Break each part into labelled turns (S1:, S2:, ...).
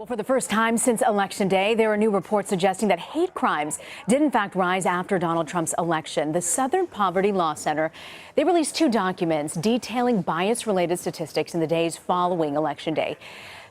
S1: Well, for the first time since Election Day, there are new reports suggesting that hate crimes did in fact rise after Donald Trump's election. The Sourthern Poverty Law Center, they released 2 documents detailing bias-related statistics in the days following Election Day.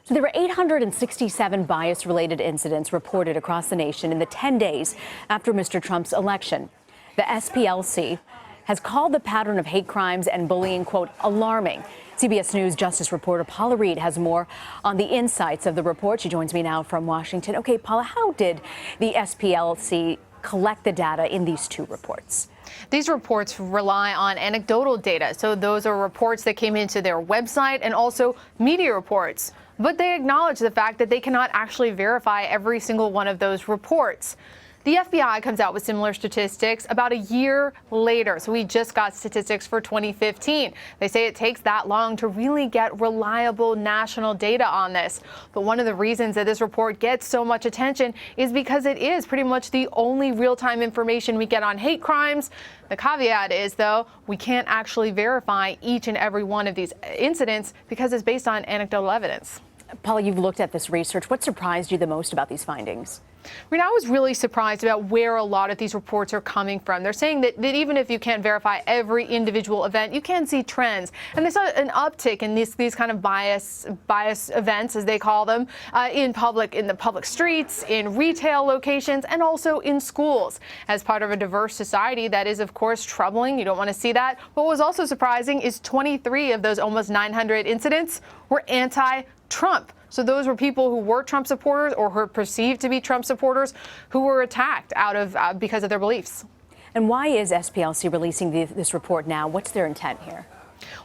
S1: So there were 867 bias-related incidents reported across the nation in the 10 days after Mr. Trump's election. The SPLC has called the pattern of hate crimes and bullying, quote, alarming. CBS News Justice reporter Paula Reid has more on the insights of the report. She joins me now from Washington. Okay, Paula, how did the SPLC collect the data in these 2 reports?
S2: These reports rely on anecdotal data. So those are reports that came into their website and also media reports. But they acknowledge the fact that they cannot actually verify every single one of those reports. The FBI comes out with similar statistics about a year later. So we just got statistics for 2015. They say it takes that long to really get reliable national data on this. But one of the reasons that this report gets so much attention is because it is pretty much the only real-time information we get on hate crimes. The caveat is, though, we can't actually verify each and every one of these incidents because it's based on anecdotal evidence.
S1: Paula, you've looked at this research. What surprised you the most about these findings?
S2: I was really surprised about where a lot of these reports are coming from. They're saying that even if you can't verify every individual event, you can see trends. And they saw an uptick in these kind of bias events, as they call them, in the public streets, in retail locations, and also in schools. As part of a diverse society, that is, of course, troubling. You don't want to see that. What was also surprising is 23 of those almost 900 incidents were anti-Trump. So those were people who were Trump supporters or who were perceived to be Trump supporters who were attacked because of their beliefs.
S1: And why is SPLC releasing this report now? What's their intent here?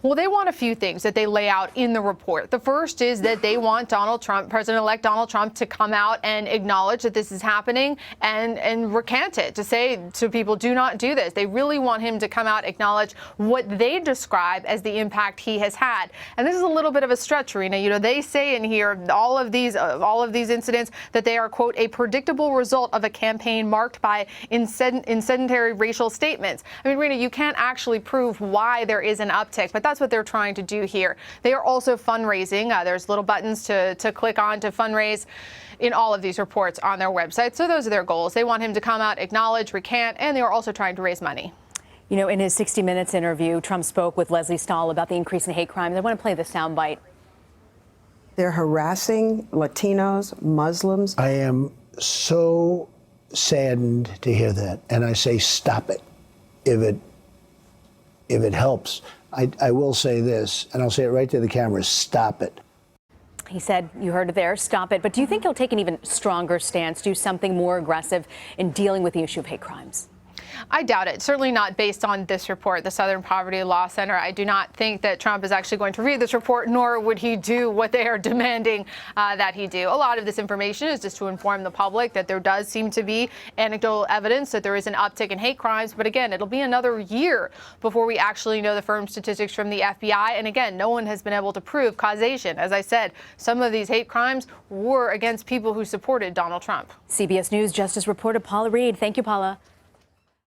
S2: Well, they want a few things that they lay out in the report. The first is that they want President-elect Donald Trump, to come out and acknowledge that this is happening and recant it, to say to people, do not do this. They really want him to come out, acknowledge what they describe as the impact he has had. And this is a little bit of a stretch, Rena. You know, they say in here, all of these incidents, that they are, quote, a predictable result of a campaign marked by incendiary racial statements. I mean, Rena, you can't actually prove why there is an uptick, but that's what they're trying to do here. They are also fundraising. There's little buttons to click on to fundraise in all of these reports on their website. So those are their goals. They want him to come out, acknowledge, recant, and they are also trying to raise money.
S1: You know, in his 60 Minutes interview, Trump spoke with Leslie Stahl about the increase in hate crimes. I want to play the soundbite.
S3: They're harassing Latinos, Muslims.
S4: I am so saddened to hear that, and I say stop it if it helps. I will say this, and I'll say it right to the camera, stop it.
S1: He said, you heard it there, stop it. But do you think he'll take an even stronger stance, do something more aggressive in dealing with the issue of hate crimes?
S2: I doubt it. Certainly not based on this report, the Sourthern Poverty Law Center. I do not think that Trump is actually going to read this report, nor would he do what they are demanding that he do. A lot of this information is just to inform the public that there does seem to be anecdotal evidence that there is an uptick in hate crimes. But again, it'll be another year before we actually know the firm statistics from the FBI. And again, no one has been able to prove causation. As I said, some of these hate crimes were against people who supported Donald Trump.
S1: CBS News Justice reporter Paula Reid. Thank you, Paula.